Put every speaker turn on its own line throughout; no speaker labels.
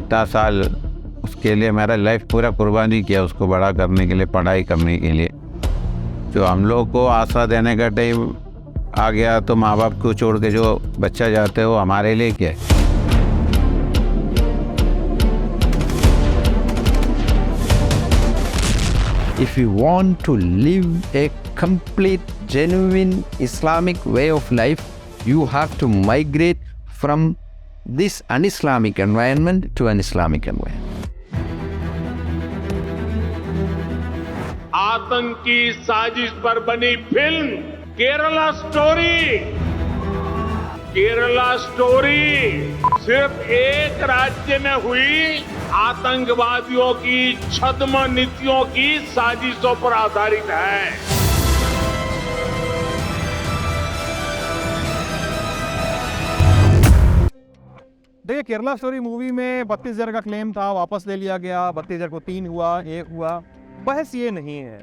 इतना साल उसके लिए मेरा लाइफ पूरा कुर्बानी किया, उसको बड़ा करने के लिए, पढ़ाई करने के लिए। जो हम लोग को आशा देने का टाइम आ गया तो माँ बाप को छोड़ के जो बच्चा जाते हैं वो हमारे लिए क्या है।
If you want to live a complete, genuine Islamic way of life, you have to migrate from this un-Islamic environment to an Islamic environment.
आतंकी साजिश पर बनी film Kerala story. Kerala story सिर्फ एक राज्य में हुई आतंकवादियों की छद्म नीतियों की साजिशों पर आधारित है।
देखिए, केरला स्टोरी मूवी में 32,000 का क्लेम था, वापस ले लिया गया। 32,000 को 3 हुआ, 1 हुआ। बहस ये नहीं है,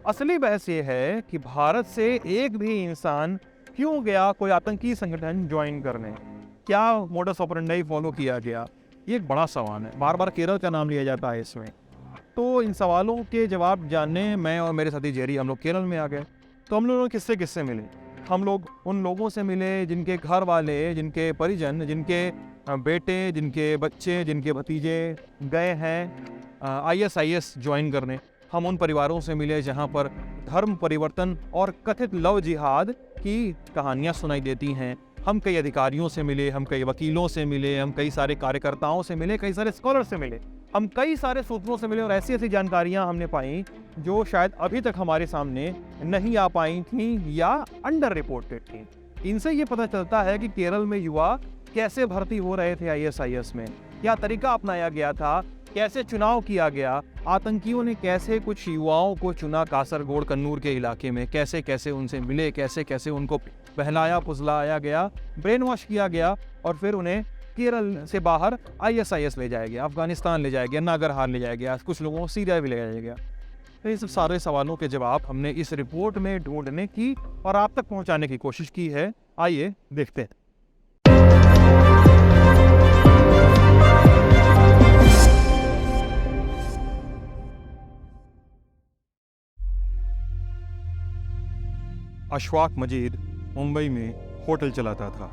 असली बहस ये है कि भारत से एक भी इंसान क्यों गया कोई आतंकी संगठन ज्वाइन करने। क्या मोडस ऑपरेंडी फॉलो किया गया, ये एक बड़ा सवाल है। बार बार केरल का नाम लिया जाता है इसमें। तो इन सवालों के जवाब जानने मैं और मेरे साथी जेरी हम लोग केरल में आ गए। तो हम लोग किससे मिले? हम लोग उन लोगों से मिले जिनके घर वाले, जिनके परिजन, जिनके बेटे, जिनके बच्चे, जिनके भतीजे गए हैं ISIS ज्वाइन करने। हम उन परिवारों से मिले जहां पर धर्म परिवर्तन और कथित लव जिहाद की कहानियां सुनाई देती हैं। हम कई अधिकारियों से मिले, हम कई वकीलों से मिले, हम कई सारे कार्यकर्ताओं से मिले, कई सारे स्कॉलर से मिले, हम कई सारे सूत्रों से मिले और ऐसी ऐसी जानकारियां हमने पाई जो शायद अभी तक हमारे सामने नहीं आ पाई थी या अंडर रिपोर्टेड थी। इनसे ये पता चलता है कि केरल में युवा कैसे भर्ती हो रहे थे ISIS में, क्या तरीका अपनाया गया था, कैसे चुनाव किया गया, आतंकियों ने कैसे कुछ युवाओं को चुना कासरगोड कन्नूर के इलाके में, कैसे कैसे उनसे मिले, कैसे कैसे उनको बहलाया फुसलाया गया, ब्रेन वॉश किया गया और फिर उन्हें केरल से बाहर ISIS ले जाया गया, अफगानिस्तान ले जाया गया, नागरहार ले जाया गया, कुछ लोगों को सीरिया भी ले जाया गया। तो ये सब सारे सवालों के जवाब हमने इस रिपोर्ट में ढूंढने की और आप तक पहुंचाने की कोशिश की है। आइए देखते हैं। अशफाक मजीद मुंबई में होटल चलाता था।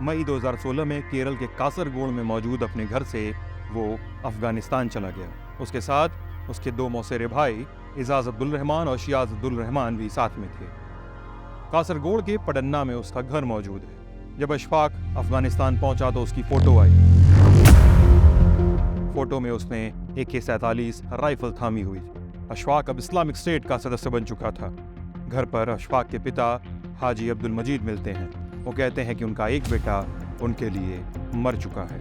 मई 2016 में केरल के कासरगोड में मौजूद अपने घर से वो अफगानिस्तान चला गया। उसके साथ उसके 2 मौसेरे भाई इजाज अब्दुल रहमान और शियाज अब्दुल रहमान भी साथ में थे। कासरगोड के पडन्ना में उसका घर मौजूद है। जब अशफाक अफगानिस्तान पहुंचा तो उसकी फोटो आई। फोटो में उसने AK-47 राइफल थामी हुई। अशफाक अब इस्लामिक स्टेट का सदस्य बन चुका था। घर पर अशफाक के पिता हाजी अब्दुल मजीद मिलते हैं। वो कहते हैं कि उनका एक बेटा उनके लिए मर चुका है।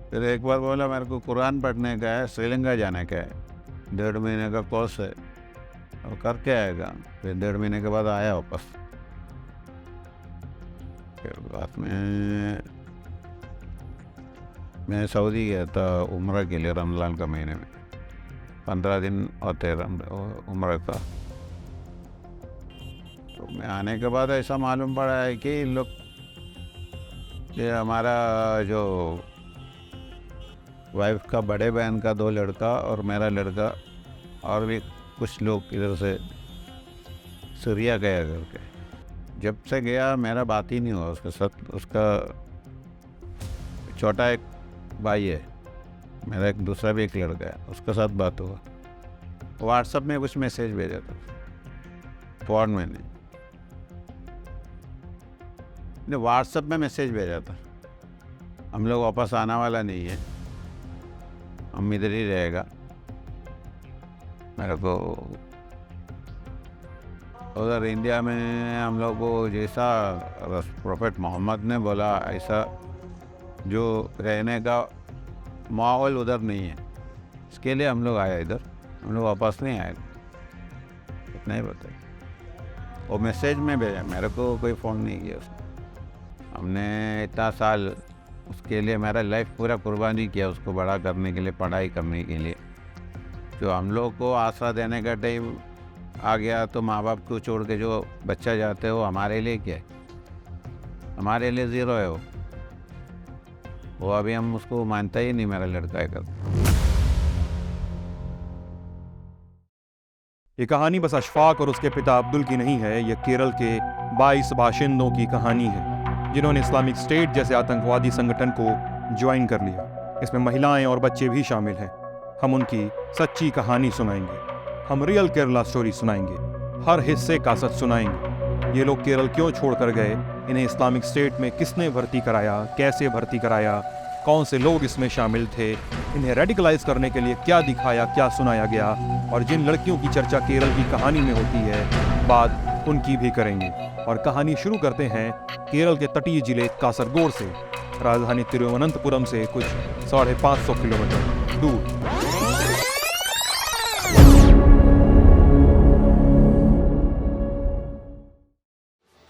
फिर एक बार बोला मेरे को कुरान पढ़ने का है, श्रीलंका जाने का है, 1.5 महीने का कोर्स है, और करके आएगा। फिर 1.5 महीने के बाद आया वापस। फिर बाद में मैं सऊदी गया था उम्र के लिए रमज़ान का महीने में। 15 दिन होते उम्र था। तो मैं आने के बाद ऐसा मालूम पड़ा है कि इन लोग, ये हमारा जो वाइफ का बड़े बहन का 2 लड़का और मेरा लड़का और भी कुछ लोग इधर से सीरिया गया करके। जब से गया मेरा बात ही नहीं हुआ उसके साथ। उसका छोटा एक भाई है, मेरा एक दूसरा भी एक लड़का है, उसके साथ बात हुआ। व्हाट्सएप में कुछ मैसेज भेजा था, फ़ोन में नहीं, व्हाट्सएप में मैसेज भेजा था। हम लोग वापस आने वाला नहीं है, हम इधर ही रहेगा। मेरे को उधर इंडिया में हम लोग को जैसा प्रोफेट मोहम्मद ने बोला ऐसा जो रहने का माहौल उधर नहीं है, इसके लिए हम लोग आए इधर। हम लोग वापस नहीं आएगा, इतना ही बताया। वो मैसेज में भेजा, मेरे को कोई फ़ोन नहीं किया उसने। हमने इतना साल उसके लिए मेरा लाइफ पूरा कुर्बानी किया, उसको बड़ा करने के लिए, पढ़ाई करने के लिए। जो हम लोग को आसरा देने का टाइम आ गया तो माँ बाप को छोड़ के जो बच्चा जाते हो हमारे लिए क्या है, हमारे लिए ज़ीरो है वो। वो अभी हम उसको मानता ही नहीं मेरा लड़का है कर।
ये कहानी बस अशफाक और उसके पिता अब्दुल की नहीं है, यह केरल के 22 बाशिंदों की कहानी है जिन्होंने इस्लामिक स्टेट जैसे आतंकवादी संगठन को ज्वाइन कर लिया। इसमें महिलाएं और बच्चे भी शामिल हैं। हम उनकी सच्ची कहानी सुनाएंगे, हम रियल केरला स्टोरी सुनाएंगे, हर हिस्से का सच सुनाएंगे। ये लोग केरल क्यों छोड़कर गए, इन्हें इस्लामिक स्टेट में किसने भर्ती कराया, कैसे भर्ती कराया, कौन से लोग इसमें शामिल थे, इन्हें रेडिकलाइज करने के लिए क्या दिखाया, क्या सुनाया गया, और जिन लड़कियों की चर्चा केरल की कहानी में होती है बात उनकी भी करेंगे। और कहानी शुरू करते हैं केरल के तटीय जिले कासरगोड से, राजधानी तिरुवनंतपुरम से कुछ 550 किलोमीटर दूर।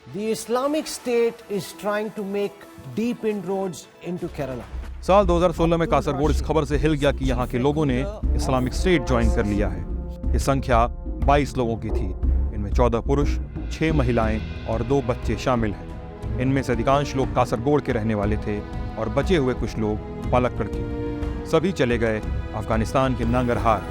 The Islamic State is trying to make deep inroads into Kerala.
साल 2016 में कासरगोड इस खबर से हिल गया कि यहाँ के लोगों ने इस्लामिक स्टेट ज्वाइन कर लिया है। ये संख्या 22 लोगों की थी। इनमें 14 पुरुष, 6 महिलाएं और 2 बच्चे शामिल हैं। इनमें से अधिकांश लोग कासरगोड के रहने वाले थे और बचे हुए कुछ लोग पालक्कड़ के। सभी चले गए अफगानिस्तान के नांगरहार।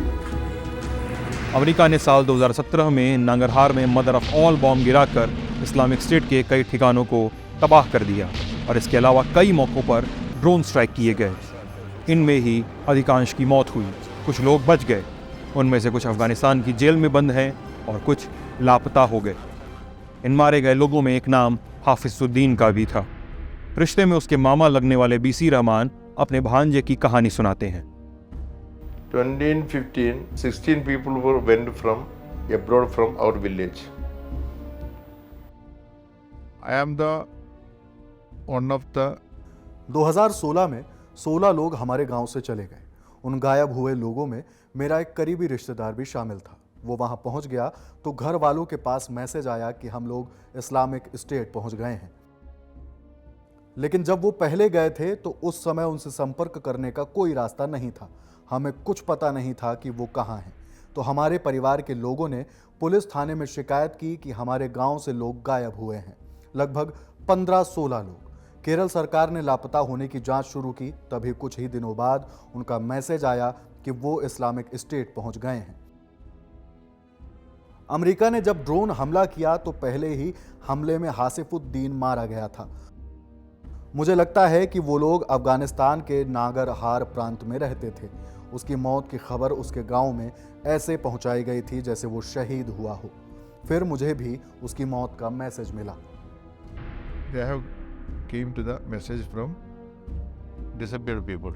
अमेरिका ने साल 2017 में नांगरहार में मदर ऑफ ऑल बॉम्ब गिराकर इस्लामिक स्टेट के कई ठिकानों को तबाह कर दिया और इसके अलावा कई मौक़ों पर ड्रोन स्ट्राइक किए गए। इनमें ही अधिकांश की मौत हुई, कुछ लोग बच गए। उनमें से कुछ अफगानिस्तान की जेल में बंद हैं और कुछ लापता हो गए। इन मारे गए लोगों में एक नाम हाफिजुद्दीन का भी था। रिश्ते में उसके मामा लगने वाले बीसी रहमान अपने भांजे की कहानी सुनाते हैं।
2015, 16 people went from abroad from our village.
I am the one of the
2016 में 16 लोग हमारे गांव से चले गए। उन गायब हुए लोगों में मेरा एक करीबी रिश्तेदार भी शामिल था। वो वहां पहुंच गया तो घर वालों के पास मैसेज आया कि हम लोग इस्लामिक स्टेट पहुंच गए हैं। लेकिन जब वो पहले गए थे तो उस समय उनसे संपर्क करने का कोई रास्ता नहीं था। हमें कुछ पता नहीं था कि वो कहाँ हैं। तो हमारे परिवार के लोगों ने पुलिस थाने में शिकायत की कि हमारे गांव से लोग गायब हुए हैं, लगभग 15-16 लोग। केरल सरकार ने लापता होने की जांच शुरू की। तभी कुछ ही दिनों बाद उनका मैसेज आया कि वो इस्लामिक स्टेट पहुंच गए हैं। अमेरिका ने जब ड्रोन हमला किया तो पहले ही हमले में हासिफुद्दीन मारा गया था। मुझे लगता है कि वो लोग अफगानिस्तान के नांगरहार प्रांत में रहते थे। उसकी मौत की खबर उसके गांव में ऐसे पहुंचाई गई थी जैसे वो शहीद हुआ हो। फिर मुझे भी उसकी मौत का मैसेज मिला।
they have came to the message from disappeared people.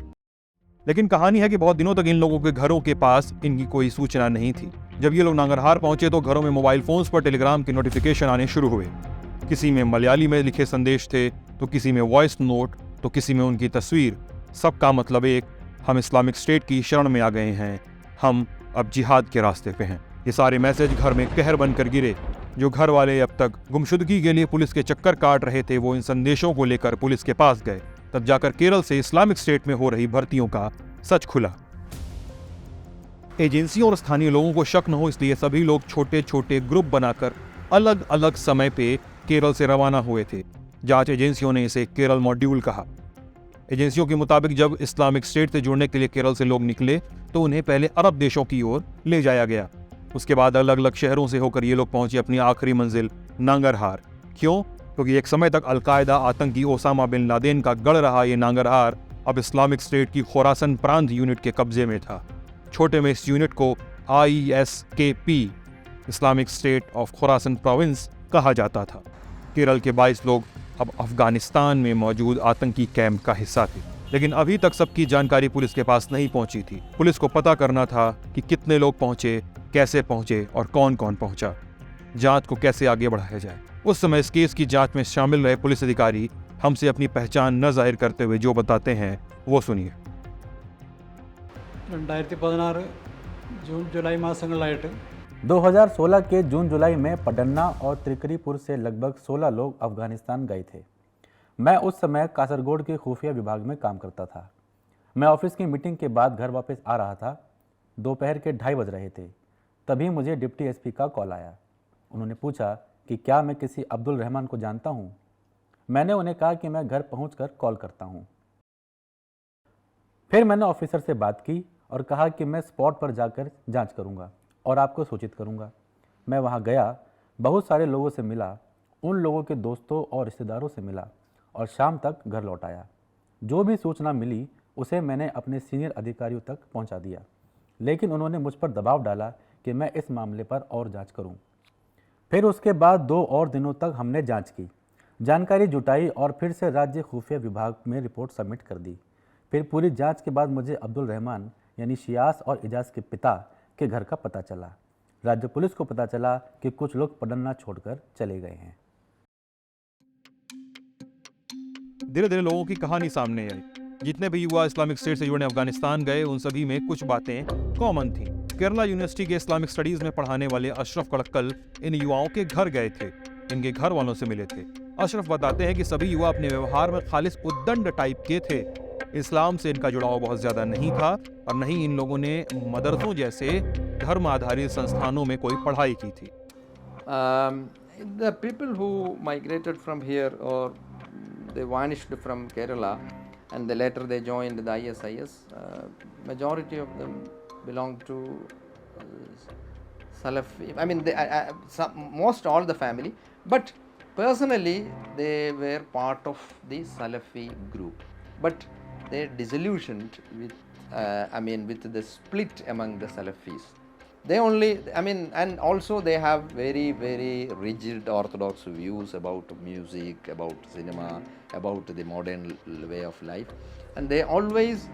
लेकिन कहानी है कि बहुत दिनों तक इन लोगों के घरों के पास इनकी कोई सूचना नहीं थी। जब ये लोग नांगरहार पहुंचे तो घरों में मोबाइल फोन्स पर टेलीग्राम के नोटिफिकेशन आने शुरू हुए। किसी में मलयाली में लिखे संदेश थे, तो किसी में वॉइस नोट, तो किसी में उनकी तस्वीर। सबका मतलब एक, हम इस्लामिक स्टेट की शरण में आ गए हैं, हम अब जिहाद के रास्ते पे हैं। ये सारे मैसेज घर में कहर बनकर गिरे। जो घर वाले अब तक गुमशुदगी के लिए पुलिस के चक्कर काट रहे थे, वो इन संदेशों को लेकर पुलिस के पास गए। तब जाकर केरल से इस्लामिक स्टेट में हो रही भर्तियों का सच खुला। एजेंसियों और स्थानीय लोगों को शक न हो इसलिए सभी लोग छोटे छोटे ग्रुप बनाकर अलग अलग समय पे केरल से रवाना हुए थे। जांच एजेंसियों ने इसे केरल मॉड्यूल कहा। एजेंसियों के मुताबिक जब इस्लामिक स्टेट से जुड़ने के लिए केरल से लोग निकले तो उन्हें पहले अरब देशों की ओर ले जाया गया। उसके बाद अलग अलग शहरों से होकर ये लोग पहुंचे अपनी आखिरी मंजिल नांगरहार। क्यों? क्योंकि एक समय तक अलकायदा आतंकी ओसामा बिन लादेन का गढ़ रहा ये नांगरहार अब इस्लामिक स्टेट की खोरासन प्रांत यूनिट के कब्जे में था। छोटे में इस यूनिट को ISKP Islamic State of Khorasan Province कहा जाता था। केरल के 22 लोग अब अफगानिस्तान में मौजूद आतंकी कैंप का हिस्सा थे, लेकिन अभी तक सबकी जानकारी पुलिस के पास नहीं पहुंची थी। पुलिस को पता करना था कि कितने लोग पहुंचे, कैसे पहुंचे और कौन कौन पहुंचा। जांच को कैसे आगे बढ़ाया जाए। उस समय इस केस की जांच में शामिल रहे पुलिस अधिकारी हमसे अपनी पहचान न जाहिर करते हुए जो बताते हैं वो सुनिए।
2016 जून जुलाई മാസങ്ങളായിട്ട്
2016 के जून जुलाई में पडन्ना और त्रिकरीपुर से लगभग 16 लोग अफगानिस्तान गए थे। मैं उस समय कासरगोड के खुफिया विभाग में काम करता था। मैं ऑफिस की मीटिंग के बाद घर वापस आ रहा था। दोपहर के 2:30 बज रहे थे। तभी मुझे डिप्टी एसपी का कॉल आया। उन्होंने पूछा कि क्या मैं किसी अब्दुल रहमान को जानता हूँ। मैंने उन्हें कहा कि मैं घर पहुँचकर कॉल करता हूँ। फिर मैंने ऑफिसर से बात की और कहा कि मैं स्पॉट पर जाकर जांच करूंगा और आपको सूचित करूंगा। मैं वहां गया, बहुत सारे लोगों से मिला, उन लोगों के दोस्तों और रिश्तेदारों से मिला और शाम तक घर लौट आया। जो भी सूचना मिली उसे मैंने अपने सीनियर अधिकारियों तक पहुंचा दिया, लेकिन उन्होंने मुझ पर दबाव डाला कि मैं इस मामले पर और जांच करूं। फिर उसके बाद 2 और दिनों तक हमने जांच की, जानकारी जुटाई और फिर से राज्य खुफिया विभाग में रिपोर्ट सबमिट कर दी। फिर पूरी जांच के बाद मुझे अब्दुल रहमान यानी शियास और इजाज़ के पिता के घर का पता चला। राज्य पुलिस को पता चला कि कुछ लोग पडन्ना छोड़कर चले गए हैं।
धीरे धीरे लोगों की कहानी सामने आई। जितने भी युवा इस्लामिक स्टेट से जुड़ने अफगानिस्तान गए उन सभी में कुछ बातें कॉमन थी। केरला यूनिवर्सिटी के इस्लामिक स्टडीज में पढ़ाने वाले अशरफ कड़क्कल इन युवाओं के घर गए थे, इनके घर वालों से मिले थे। अशरफ बताते हैं कि सभी युवा अपने व्यवहार में खालिस उद्दंड टाइप के थे। इस्लाम से इनका जुड़ाव बहुत ज्यादा नहीं था और न ही इन लोगों ने मदरसों जैसे धर्म आधारित संस्थानों में कोई पढ़ाई की थी।
The people who migrated from here or they vanished from Kerala and then later they joined the ISIS, majority of them belong to Salafi. I mean, most all the family, but personally they were part of the Salafi group. But they disillusioned with, with the split among the Salafis. They only, and also they have very, very rigid orthodox views about music, about cinema, about the modern way of life. And they always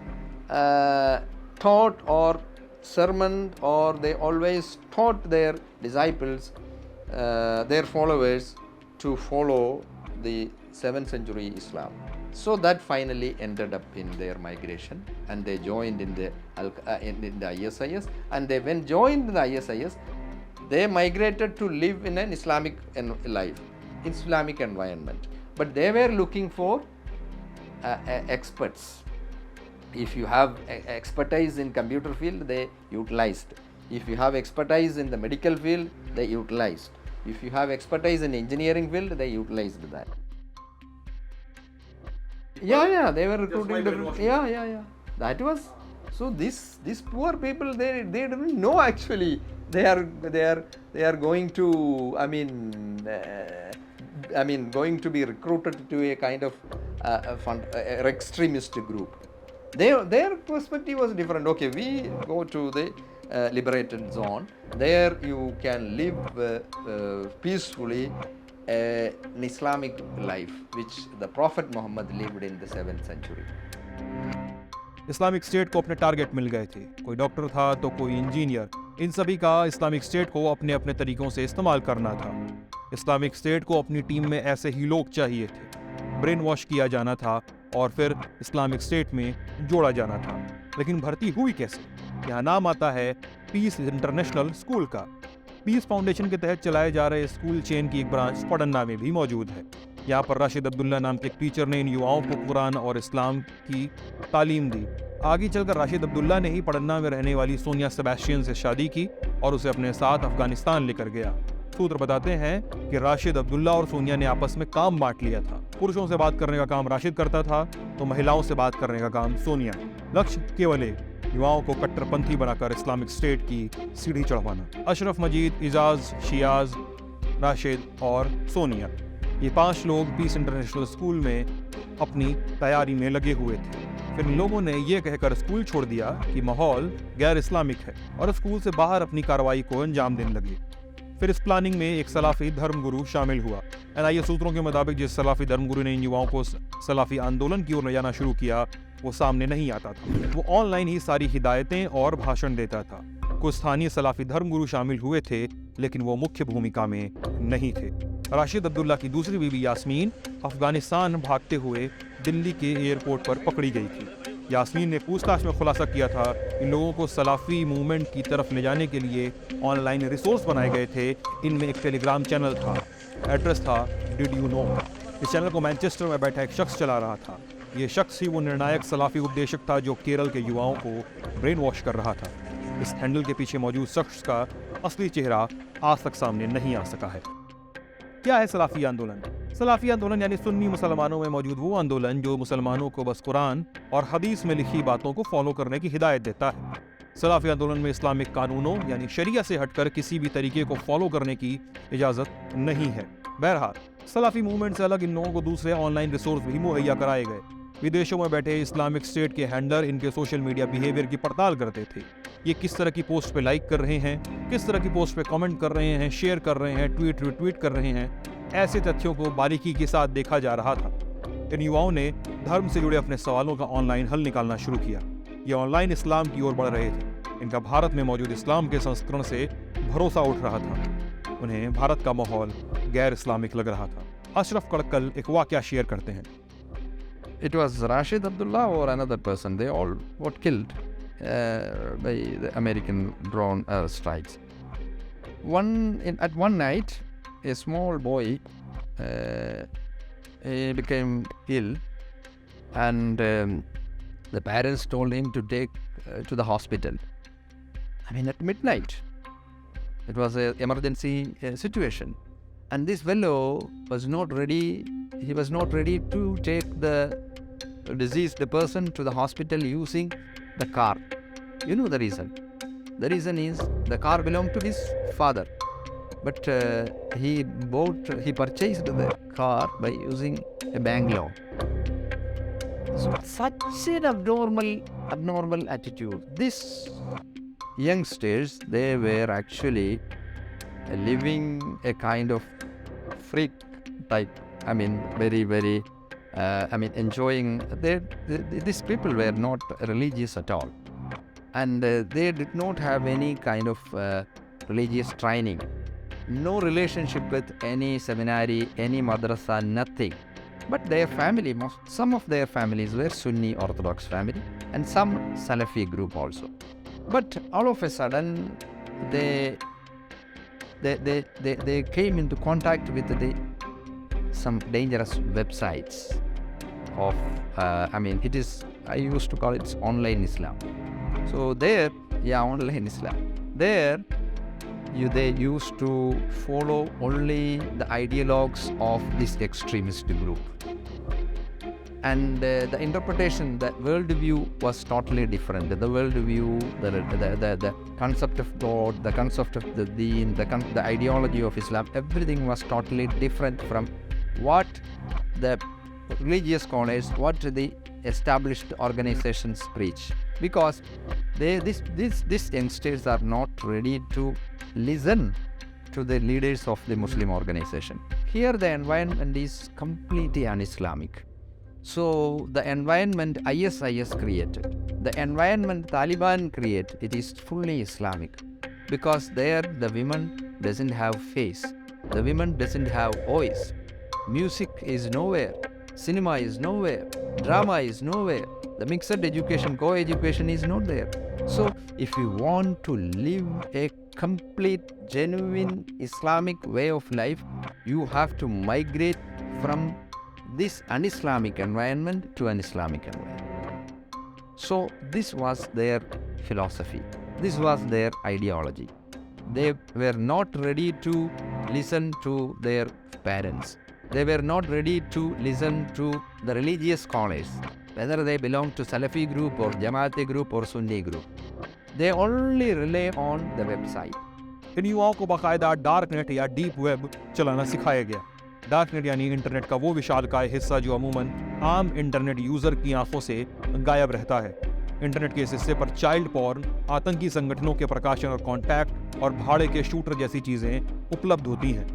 taught or sermoned, or they always taught their disciples, their followers, to follow the 7th century Islam. So that finally ended up in their migration, and they joined in the ISIS. And they, when joined the ISIS, they migrated to live in an Islamic life, Islamic environment. But they were looking for experts. If you have expertise in computer field, they utilized. If you have expertise in the medical field, they utilized. If you have expertise in engineering field, they utilized that. Yeah, they were recruiting different. Yeah. That was so. These poor people, they didn't know actually they are going to going to be recruited to a kind of extremist group. Their perspective was different. Okay, we go to the liberated zone. There you can live peacefully. An Islamic life which the Prophet Muhammad lived in the 7th century.
Islamic state को अपने target मिल गए थे। कोई doctor था तो कोई engineer. इन सभी का इस्लामिक स्टेट को अपने अपने तरीकों से इस्तेमाल करना था। इस्लामिक स्टेट को अपनी टीम में ऐसे ही लोग चाहिए थे। ब्रेन वॉश किया जाना था और फिर इस्लामिक स्टेट में जोड़ा जाना था। लेकिन भर्ती हुई कैसे? यहाँ नाम आता है पीस इंटरनेशनल स्कूल का। पीस फाउंडेशन के तहत चलाए जा रहे स्कूल चेन की एक ब्रांच पडन्ना में भी मौजूद है। यहाँ पर राशिद अब्दुल्ला नाम के एक टीचर ने इन युवाओं को कुरान और इस्लाम की तालीम दी। आगे चलकर राशिद अब्दुल्ला ने ही पडन्ना में रहने वाली सोनिया सेबेस्टियन से शादी की और उसे अपने साथ अफगानिस्तान लेकर गया। सूत्र बताते हैं कि राशिद अब्दुल्ला और सोनिया ने आपस में काम बांट लिया था। पुरुषों से बात करने का काम राशिद करता था तो महिलाओं से बात करने का काम सोनिया। लक्ष्य केवल एक, युवाओं को कट्टरपंथी बनाकर इस्लामिक स्टेट की सीढ़ी चढ़वाना। अशरफ मजीद, इजाज, शियाज, राशिद और सोनिया, ये 5 लोग पीस इंटरनेशनल स्कूल में अपनी तैयारी में लगे हुए थे। फिर इन लोगों ने ये कहकर स्कूल छोड़ दिया कि माहौल गैर इस्लामिक है और स्कूल से बाहर अपनी कार्रवाई को अंजाम देने लगे। फिर इस प्लानिंग में एक सलाफी धर्मगुरु शामिल हुआ। एनआईए सूत्रों के मुताबिक जिस सलाफी धर्मगुरु ने इन युवाओं को सलाफी आंदोलन की ओर ले जाना शुरू किया वो सामने नहीं आता था। वो ऑनलाइन ही सारी हिदायतें और भाषण देता था। कुछ स्थानीय सलाफी धर्मगुरु शामिल हुए थे लेकिन वो मुख्य भूमिका में नहीं थे। राशिद अब्दुल्ला की दूसरी बीवी यास्मीन अफगानिस्तान भागते हुए दिल्ली के एयरपोर्ट पर पकड़ी गई थी। यास्मीन ने पूछताछ में खुलासा किया था इन लोगों को सलाफी मूवमेंट की तरफ ले जाने के लिए ऑनलाइन रिसोर्स बनाए गए थे। इनमें एक टेलीग्राम चैनल था, एड्रेस था डिड यू नो। इस चैनल को मैनचेस्टर में बैठा एक शख्स चला रहा था। ये शख्स ही वो निर्णायक सलाफी उपदेशक था जो केरल के युवाओं को ब्रेन वॉश कर रहा था। इस हैंडल के पीछे मौजूद शख्स का असली चेहरा आज तक सामने नहीं आ सका है। क्या है सलाफी आंदोलन? सलाफी आंदोलन यानी सुन्नी मुसलमानों में मौजूद वो आंदोलन जो मुसलमानों को बस कुरान और हदीस में लिखी बातों को फॉलो करने की हिदायत देता है। सलाफी आंदोलन में इस्लामिक कानूनों यानी शरिया से हटकर किसी भी तरीके को फॉलो करने की इजाज़त नहीं है। बहरहाल सलाफी मूवमेंट से अलग इन लोगों को दूसरे ऑनलाइन रिसोर्स भी मुहैया कराए गए। विदेशों में बैठे इस्लामिक स्टेट के हैंडलर इनके सोशल मीडिया बिहेवियर की पड़ताल करते थे। ये किस तरह की पोस्ट पे लाइक कर रहे हैं, किस तरह की पोस्ट पे कमेंट कर रहे हैं, शेयर कर रहे हैं, ट्वीट रिट्वीट कर रहे हैं, ऐसे तथ्यों को बारीकी के साथ देखा जा रहा था। इन युवाओं ने धर्म से जुड़े अपने सवालों का ऑनलाइन हल निकालना शुरू किया। ये ऑनलाइन इस्लाम की ओर बढ़ रहे थे। इनका भारत में मौजूद इस्लाम के संस्करण से भरोसा उठ रहा था। उन्हें भारत का माहौल गैर इस्लामिक लग रहा था। अशरफ कड़कल एक वाकया शेयर करते हैं।
It was Rashid Abdullah or another person. They all got killed by the American drone strikes. At one night, a small boy he became ill, and the parents told him to take to the hospital. I mean, at midnight. It was an emergency situation, and this fellow was not ready. He was not ready to take the diseased person to the hospital using the car. You know the reason. The reason is the car belonged to his father, but he purchased the car by using a bank loan. So such an abnormal attitude. These youngsters, they were actually living a kind of freak type. I mean, very enjoying. These people were not religious at all, and they did not have any kind of religious training, no relationship with any seminary, any madrasa, nothing. But their family, some of their families were Sunni Orthodox family, and some Salafi group also. But all of a sudden, they came into contact with some dangerous websites of I used to call it online Islam. So online Islam. There they used to follow only the ideologues of this extremist group, and the interpretation, the worldview was totally different. The worldview, the concept of God, the concept of the deen, the ideology of Islam, everything was totally different from what the religious scholars, what the established organizations preach, because these youngsters are not ready to listen to the leaders of the Muslim organization. Here the environment is completely un-Islamic. So the environment ISIS created, the environment Taliban created, it is fully Islamic, because there the women doesn't have face, the women doesn't have voice, music is nowhere, cinema is nowhere, drama is nowhere, the mixed education, co-education is not there. So if you want to live a complete, genuine Islamic way of life, you have to migrate from this un-Islamic environment to an Islamic environment. So this was their philosophy, this was their ideology. They were not ready to listen to their parents. They were not ready to listen to the religious scholars, whether they belong to Salafi group or Jamaati group or Sunni group. They only rely on the website.
इन युवाओं को बाकायदा dark net या deep web चलाना सिखाया गया। Dark net यानी internet का वो विशालकाय हिस्सा जो अमूमन आम इंटरनेट यूजर की आंखों से गायब रहता है। इंटरनेट के इस हिस्से पर चाइल्ड पॉर्न, आतंकी संगठनों के प्रकाशन और कॉन्टैक्ट और भाड़े के शूटर जैसी चीजें उपलब्ध होती हैं।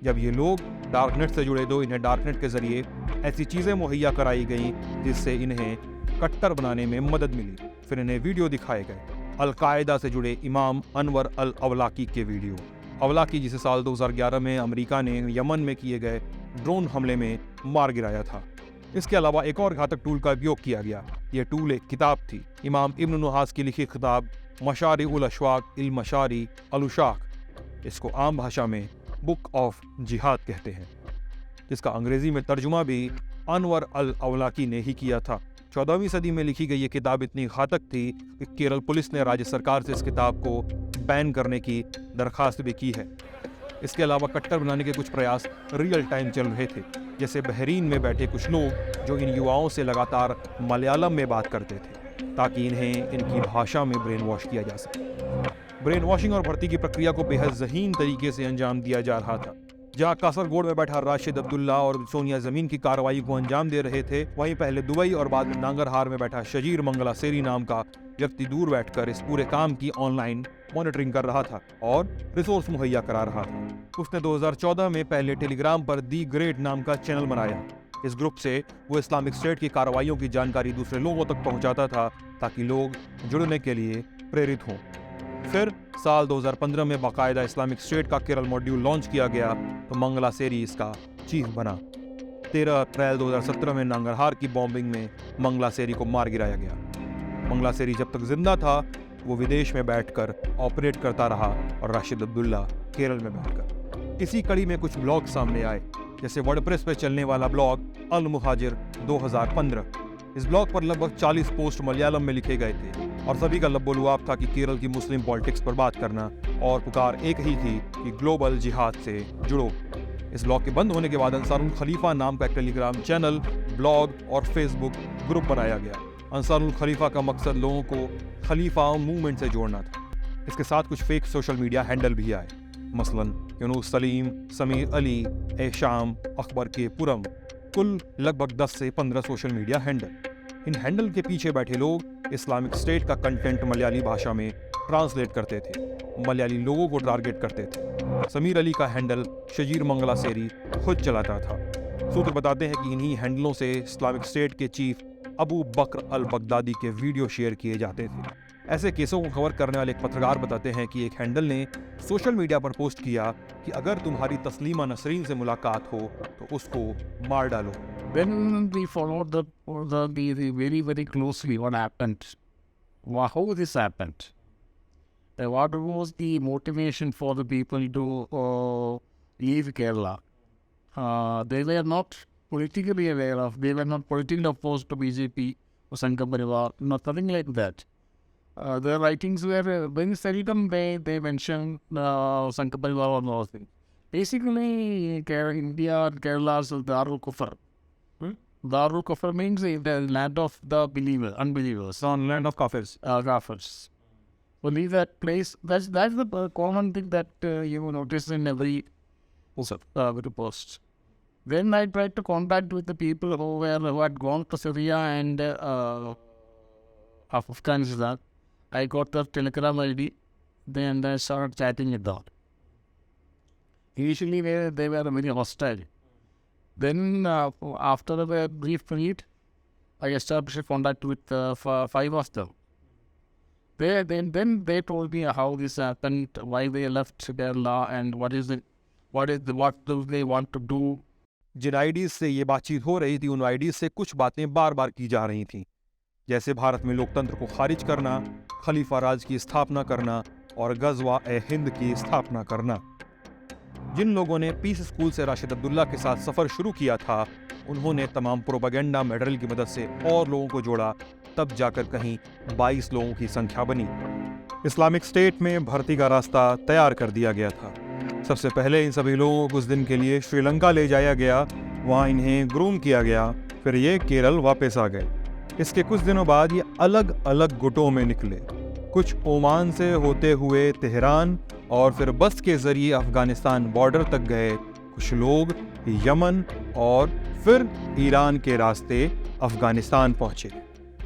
जब ये लोग डार्कनेट से जुड़े तो इन्हें डार्कनेट के जरिए ऐसी चीज़ें मुहैया कराई गई जिससे इन्हें कट्टर बनाने में मदद मिली। फिर इन्हें वीडियो दिखाए गए अलकायदा से जुड़े इमाम अनवर अल अवलाकी के वीडियो। अवलाकी जिसे साल 2011 में अमेरिका ने यमन में किए गए ड्रोन हमले में मार गिराया था। इसके अलावा एक और घातक टूल का उपयोग किया गया। यह टूल एक किताब थी, इमाम इब्न नुहास की लिखी किताब मशारी उल अशवाक इल मशारी अल उशाक। इसको आम भाषा में बुक ऑफ जिहाद कहते हैं, जिसका अंग्रेजी में तर्जुमा भी अनवर अल अवलाकी ने ही किया था। 14वीं सदी में लिखी गई ये किताब इतनी घातक थी कि केरल पुलिस ने राज्य सरकार से इस किताब को बैन करने की दरखास्त भी की है। इसके अलावा कट्टर बनाने के कुछ प्रयास रियल टाइम चल रहे थे, जैसे बहरीन में बैठे कुछ लोग जो इन युवाओं से लगातार मलयालम में बात करते थे ताकि इन्हें इनकी भाषा में ब्रेन वॉश किया जा सके। ब्रेन वॉशिंग और भर्ती की प्रक्रिया को बेहद ज़हीन तरीके से अंजाम दिया जा रहा था। जहां कासरगोड में बैठा राशिद अब्दुल्ला और सोनिया जमीन की कार्रवाई को अंजाम दे रहे थे, वहीं पहले दुबई और बाद में नांगरहार में बैठा शजीर मंगला सेरी नाम का व्यक्ति दूर बैठकर इस पूरे काम की ऑनलाइन मॉनिटरिंग कर रहा था और रिसोर्स मुहैया करा रहा था। उसने 2014 में पहले टेलीग्राम पर दी ग्रेट नाम का चैनल बनाया। इस ग्रुप से वो इस्लामिक स्टेट की कार्रवाइयों की जानकारी दूसरे लोगों तक पहुंचाता था ताकि लोग जुड़ने के लिए प्रेरित हों। फिर साल 2015 में बाकायदा इस्लामिक स्टेट का केरल मॉड्यूल लॉन्च किया गया तो मंगला सेरी इसका चीफ बना। 13 अप्रैल 2017 में नांगरहार की बॉम्बिंग में मंगला सेरी को मार गिराया गया। मंगला सेरी जब तक जिंदा था वो विदेश में बैठकर ऑपरेट करता रहा और राशिद अब्दुल्ला केरल में बैठकर। इसी कड़ी में कुछ ब्लॉग सामने आए, जैसे वर्डप्रेस पे चलने वाला ब्लॉग अल मुहाजिर 2015। इस ब्लॉग पर लगभग 40 पोस्ट मलयालम में लिखे गए थे और सभी का लब्बो-लुआब था कि केरल की मुस्लिम पॉलिटिक्स पर बात करना और पुकार एक ही थी कि ग्लोबल जिहाद से जुड़ो। इस ब्लॉग के बंद होने के बाद अंसारुल खलीफा नाम का एक टेलीग्राम चैनल, ब्लॉग और फेसबुक ग्रुप बनाया गया। अंसारुल खलीफा का मकसद लोगों को खलीफा मूवमेंट से जोड़ना था। इसके साथ कुछ फेक सोशल मीडिया हैंडल भी आए, मसलन यूनुस सलीम, समीर अली, एशाम, अकबर के पुरम, कुल लगभग 10 से 15 सोशल मीडिया हैंडल। इन हैंडल के पीछे बैठे लोग इस्लामिक स्टेट का कंटेंट मलयाली भाषा में ट्रांसलेट करते थे, मलयाली लोगों को टारगेट करते थे। समीर अली का हैंडल शजीर मंगला सेरी खुद चलाता था। सूत्र बताते हैं कि इन्हीं हैंडलों से इस्लामिक स्टेट के चीफ अबू बकर अल बगदादी के वीडियो शेयर किए जाते थे। ऐसे केसों को कवर करने वाले एक पत्रकार बताते हैं कि एक हैंडल ने सोशल मीडिया पर पोस्ट किया कि अगर तुम्हारी तस्लीमा नसरीन से मुलाकात हो तो उसको मार डालो।
When we followed the very closely what happened, how this happened, what was the motivation for the people to leave Kerala? They were not politically aware of, they were not politically opposed to BJP or Sangha Parivar, nothing like that. Their writings were very seldom they mention Sangha Parivar or those things. Basically, India and Kerala's Darul Kufr. Darul Kufr means the land of the unbelievers.
On land of kafirs.
Kafirs. Only that place, that's the common thing that you notice in every post. When I tried to contact with the people who had gone to Syria and Afghanistan, I got the Telegram ID, then I started chatting with them. Initially, they were very hostile. Then, after a brief meet, I established a contact with 5 of them. Then they told me how this happened, why they left Kerala, and what do they want to do.
जिन IDs से ये बातचीत हो रही थी, उन IDs से कुछ बातें बार बार की जा रही थीं, जैसे भारत में लोकतंत्र को खारिज करना, खलीफा राज की स्थापना करना और गजवा ए हिंद की स्थापना करना। जिन लोगों ने पीस स्कूल से राशिद अब्दुल्ला के साथ सफर शुरू किया था, उन्होंने तमाम प्रोपेगेंडा मटेरियल की मदद से और लोगों को जोड़ा, तब जाकर कहीं 22 लोगों की संख्या बनी। इस्लामिक स्टेट में भर्ती का रास्ता तैयार कर दिया गया था। सबसे पहले इन सभी लोगों को कुछ दिन के लिए श्रीलंका ले जाया गया, वहाँ इन्हें ग्रूम किया गया, फिर ये केरल वापस आ गए। इसके कुछ दिनों बाद ये अलग अलग गुटों में निकले, कुछ ओमान से होते हुए तेहरान और फिर बस के जरिए अफगानिस्तान बॉर्डर तक गए, कुछ लोग यमन और फिर ईरान के रास्ते अफगानिस्तान पहुंचे।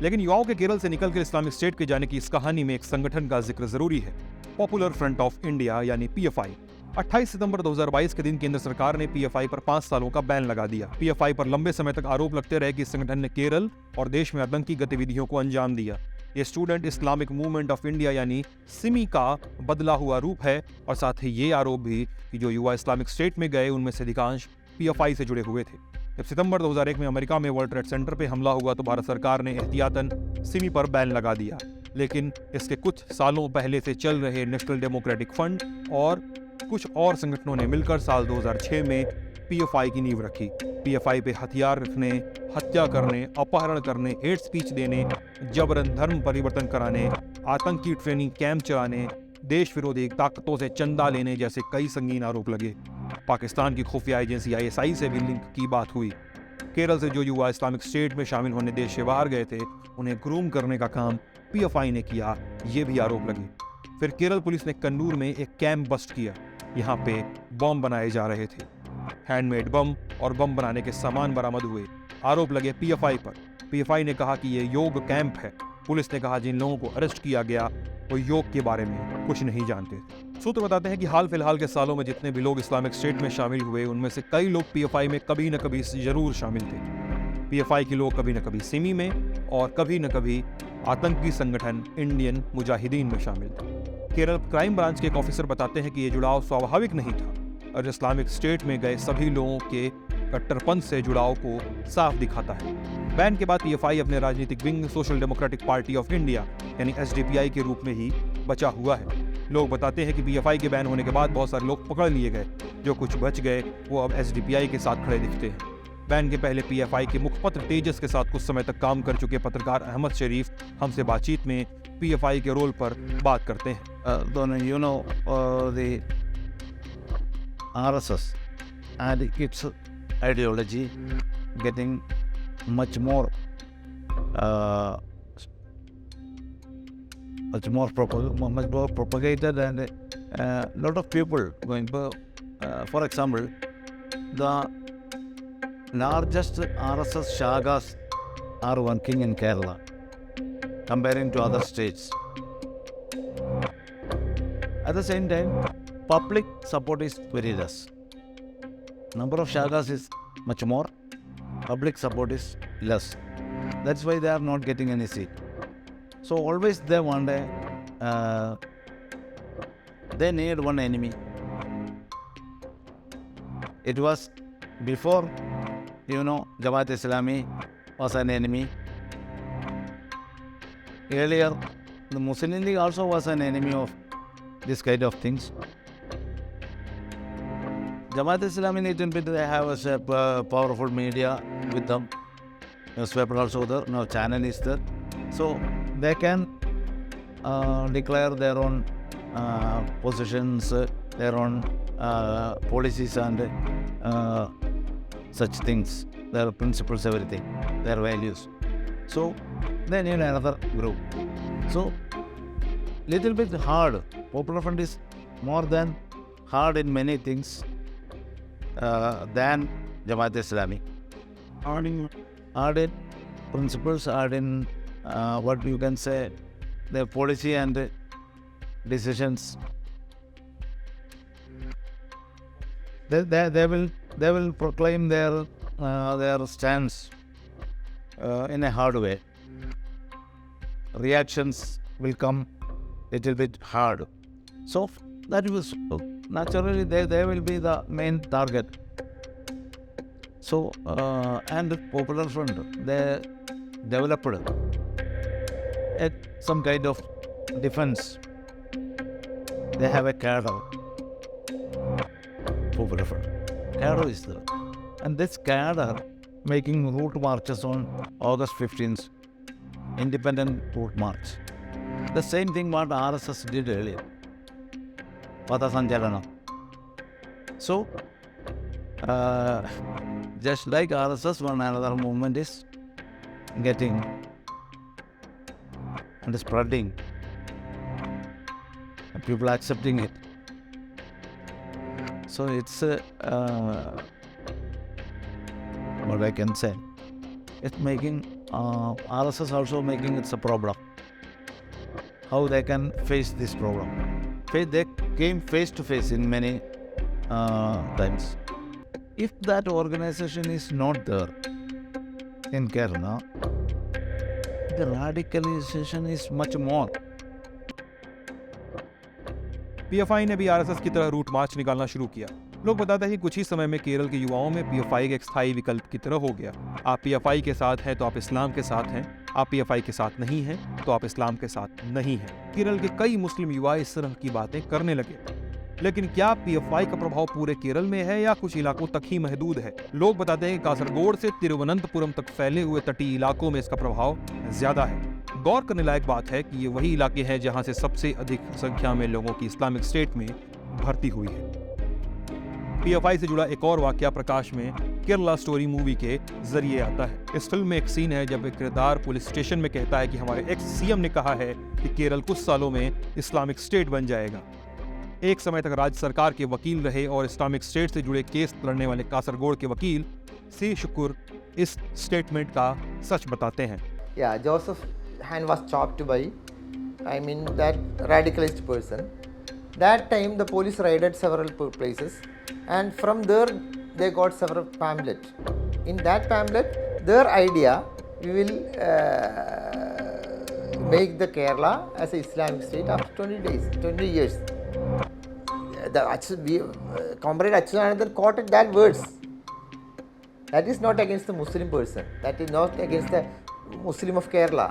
लेकिन युवाओं के केरल से निकलकर इस्लामिक स्टेट के जाने की इस कहानी में एक संगठन का जिक्र जरूरी है, पॉपुलर फ्रंट ऑफ इंडिया यानी पीएफआई। 28 सितंबर 2022 के दिन केंद्र सरकार ने पीएफआई पर 5 सालों का बैन लगा दिया। पीएफआई पर लंबे समय तक आरोप लगते रहे कि इस संगठन ने केरल और देश में आतंकी गतिविधियों को अंजाम दिया। ये student Islamic movement of India यानी सिमी का बदला हुआ रूप है और साथ ही ये आरोप भी कि जो युवा इस्लामिक स्टेट में गए उनमें से अधिकांश पीएफआई से जुड़े हुए थे। जब सितंबर 2001 में अमेरिका में वर्ल्ड ट्रेड सेंटर पे हमला हुआ तो भारत सरकार ने एहतियातन सिमी पर बैन लगा दिया, लेकिन इसके कुछ सालों पहले से चल रहे नेशनल डेमोक्रेटिक फ्रंट और कुछ और संगठनों ने मिलकर साल 2006 में पीएफआई की नींव रखी। पीएफआई पे हथियार रखने, हत्या करने, अपहरण करने, हेट स्पीच देने, जबरन धर्म परिवर्तन कराने, आतंकी ट्रेनिंग कैंप चलाने, देश विरोधी ताकतों से चंदा लेने जैसे कई संगीन आरोप लगे। पाकिस्तान की खुफिया एजेंसी ISI से भी लिंक की बात हुई। केरल से जो युवा इस्लामिक स्टेट में शामिल होने देश से बाहर गए थे, उन्हें ग्रूम करने का काम PFI ने किया, ये भी आरोप लगे। फिर केरल पुलिस ने कन्नूर में एक कैंप बस्ट किया। यहाँ पे बम बनाए जा रहे थे। हैंडमेड बम और बम बनाने के सामान बरामद हुए। आरोप लगे PFI पर। PFI ने कहा कि ये योग कैंप है। पुलिस ने कहा जिन लोगों को अरेस्ट किया गया वो योग के बारे में कुछ नहीं जानते थे। सूत्र बताते हैं कि हाल फिलहाल के सालों में जितने भी लोग इस्लामिक स्टेट में शामिल हुए, उनमें से कई लोग PFI में कभी न कभी जरूर शामिल थे। PFI के लोग कभी न कभी सिमी में और कभी न कभी आतंकी संगठन इंडियन मुजाहिदीन में शामिल थे। केरल क्राइम ब्रांच के एक ऑफिसर बताते हैं कि ये जुड़ाव स्वाभाविक नहीं था और इस्लामिक स्टेट में गए सभी लोगों के कट्टरपंथ से जुड़ाव को साफ दिखाता है। बैन के बाद PFI अपने राजनीतिक wing social democratic party of India यानी SDPI के रूप में ही बचा हुआ है। लोग बताते हैं कि PFI के बैन होने के बाद बहुत सारे लोग पकड़ लिए गए। जो कुछ बच गए वो अब SDPI के साथ खड़े दिखते हैं। बैन के पहले PFI के मुखपत्र तेजस के साथ कुछ समय तक काम कर चुके पत्रकार अहमद शरीफ हमसे बातचीत में PFI के रोल पर बात करते हैं।
The RSS and its ideology getting much more propagated, and lot of people going. For example, the largest RSS shagas are working in Kerala comparing to other states. At the same time, public support is very less. Number of shagas is much more, public support is less. That's why they are not getting any seat. So always they want they need one enemy. It was before, Jamaat Islami was an enemy. Earlier, the Muslim League also was an enemy of this kind of things. Jamaat Islami, little bit, they have a powerful media with them. Newspaper also there, now channel is there. So they can declare their own positions, their own policies and such things, their principles, everything, their values. So they need another group. So little bit hard. Popular Front is more than hard in many things than Jamaat Islami. Hard in principles, hard in what you can say, their policy and decisions. They will proclaim their stance in a hard way. Reactions will come little bit hard. So that was naturally they will be the main target. So and Popular Front, they developed some kind of defense. They have a cadre. Popular Front cadre is there, and this cadre making route marches on August 15th, independent route march. The same thing what RSS did earlier, Pathasanjalana. So, just like RSS, one another movement is getting and spreading, and people accepting it. So it's what I can say. It's making RSS also making it's a problem. How they can face this problem? They came face to face in many times. If that organization is not there in Kerala, the radicalization is much more.
PFI ने भी RSS की तरह route march निकालना शुरू किया। लोग बताते हैं कि कुछ ही समय में केरल के युवाओं में PFI के एक स्थायी विकल्प की तरह हो गया। आप PFI के साथ हैं तो आप इस्लाम के साथ हैं, आप PFI के साथ नहीं हैं तो आप इस्लाम के साथ नहीं हैं। केरल के कई मुस्लिम युवा इस तरह की बातें करने लगे। लेकिन क्या PFI का प्रभाव पूरे केरल में है या कुछ इलाकों तक ही महदूद है? लोग बताते हैं कि कासरगोड से तिरुवनंतपुरम तक फैले हुए तटीय इलाकों में इसका प्रभाव ज्यादा है। गौर करने लायक बात है कि ये वही इलाके हैं जहां से सबसे अधिक संख्या में लोगों की इस्लामिक स्टेट में भर्ती हुई है। पीएफआई से जुड़ा एक और वाकया प्रकाश में केरला स्टोरी मूवी के जरिए आता है। इस फिल्म में एक सीन है जब एक किरदार पुलिस स्टेशन में कहता है कि हमारे एक्स सीएम ने कहा है कि केरल कुछ सालों में इस्लामिक स्टेट बन जाएगा। एक समय तक राज्य सरकार के वकील रहे और इस्लामिक स्टेट से जुड़े केस लड़ने वाले कासरगोड के वकील सी शुक्र इस स्टेटमेंट का सच बताते हैं।
Yeah, Joseph hand was chopped by, that radicalized person. That time the police raided several places, and from there they got several pamphlets. In that pamphlet, their idea, we will make the Kerala as an Islamic state after 20 years. Comrade Achyutanandan quoted that words. That is not against the Muslim person. That is not against the Muslim of Kerala.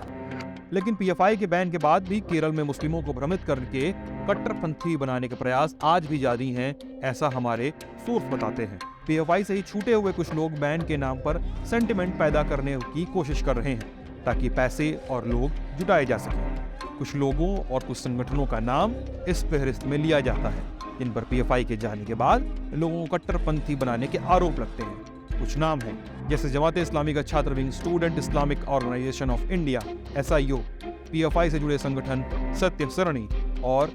लेकिन PFI के ban के बाद भी केरल में मुस्लिमों को भ्रमित करके कट्टरपंथी बनाने के प्रयास आज भी जारी हैं, ऐसा हमारे सोर्स बताते हैं। पीएफआई से ही छूटे हुए कुछ लोग बैन के नाम पर सेंटिमेंट पैदा करने की कोशिश कर रहे हैं ताकि पैसे और लोग जुटाए जा सकें। कुछ लोगों और कुछ संगठनों का नाम इस फहरिस्त में लिया जाता है जिन पर पीएफआई के जाने के बाद लोगों को कट्टरपंथी बनाने के आरोप लगते हैं। कुछ नाम हैं जैसे जमाते इस्लामी का छात्र wing, student Islamic organisation of India SIO, PFI से जुड़े संगठन सत्य सरणी और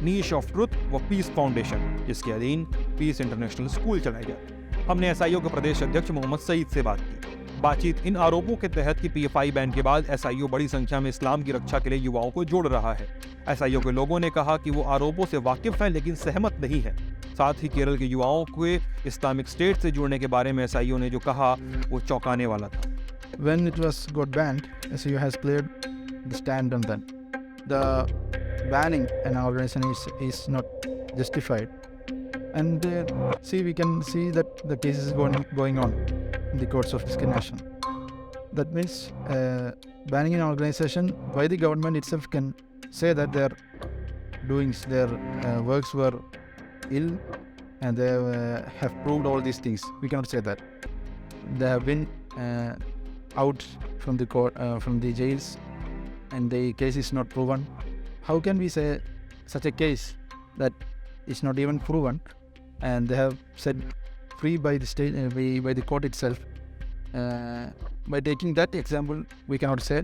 नीश ऑफ ट्रुथ व पीस फाउंडेशन, जिसके अधीन पीस इंटरनेशनल स्कूल चलाए जाते। हमने SIO के प्रदेश अध्यक्ष मोहम्मद सईद से बातचीत इन आरोपों के तहत कि पीएफआई बैन के बाद SIO बड़ी संख्या में इस्लाम की रक्षा के लिए युवाओं को जोड़ रहा है। SIO के लोगों ने कहा कि वो आरोपों से वाकिफ हैं लेकिन सहमत नहीं है। साथ ही केरल के युवाओं के इस्लामिक स्टेट से जुड़ने के बारे में SIO ने जो कहा वो चौंकाने वाला था।
When it was got banned, SIO has played the stand on that. The banning an organization is not justified, and we can see that the case is going on in the courts of discrimination. That means banning an organization by the government itself can say that their doings, their works were ill, and they have proved all these things. We cannot say that. They have been out from the court, from the jails, and the case is not proven. How can we say such a case that is not even proven, and they have set free by the state, by the court itself? By taking that example, we cannot say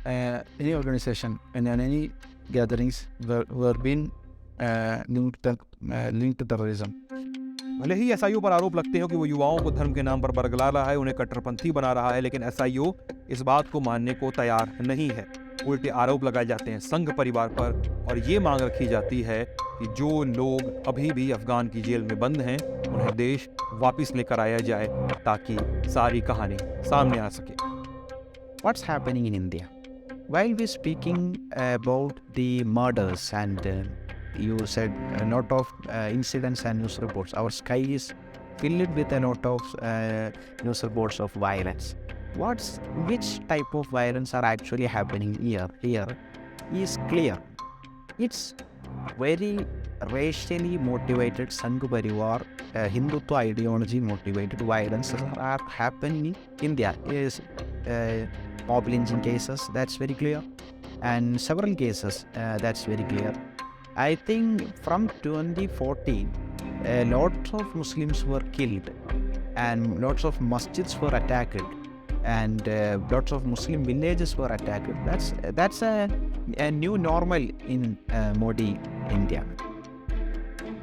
any organization and any gatherings were being linked to terrorism.
भले ही SIO पर आरोप लगते हो कि वो युवाओं को धर्म के नाम पर बरगला रहा है, उन्हें कट्टरपंथी बना रहा है, लेकिन SIO इस बात को मानने को तैयार नहीं है। उल्टे आरोप लगाए जाते हैं संघ परिवार पर और ये मांग रखी जाती है कि जो लोग अभी भी अफगान की जेल में बंद हैं उन्हें देश वापस लेकर आया जाए ताकि सारी कहानी सामने आ सके।
What's happening in India? While we're speaking about the murders and you said a lot of incidents and news reports, our sky is filled with a lot of news reports of violence. Which type of violence are actually happening here is clear. It's very racially motivated Sangh Parivar, Hindutva ideology motivated violence are happening in India. Is mob lynching cases, that's very clear, and several cases, that's very clear. I think from 2014, a lot of Muslims were killed and lots of masjids were attacked and lots of Muslim villages were attacked. That's a new normal in Modi India.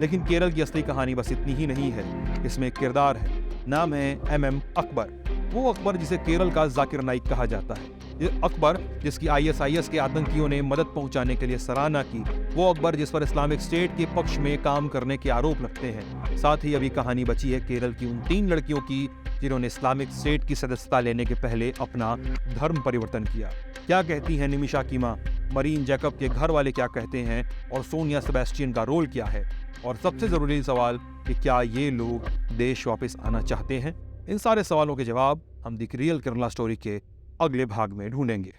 लेकिन केरल की असली कहानी बस इतनी ही नहीं है। इसमें एक किरदार है, नाम है MM अकबर। वो अकबर जिसे केरल का जाकिर नाइक कहा जाता है। ये अकबर जिसकी ISIS के आतंकियों ने मदद पहुंचाने के लिए सराहना की, वो अकबर जिस पर इस्लामिक स्टेट के पक्ष में काम करने के आरोप लगते हैं। साथ ही अभी कहानी बची है केरल की उन 3 लड़कियों की जिन्होंने इस्लामिक स्टेट की सदस्यता लेने के पहले अपना धर्म परिवर्तन किया। क्या कहती हैं निमिषा की मां, मरीन जैकब के घर वाले क्या कहते हैं और सोनिया सेबेस्टियन का रोल क्या है, और सबसे ज़रूरी सवाल कि क्या ये लोग देश वापस आना चाहते हैं। इन सारे सवालों के जवाब हम द रियल केरला स्टोरी के अगले भाग में ढूंढेंगे।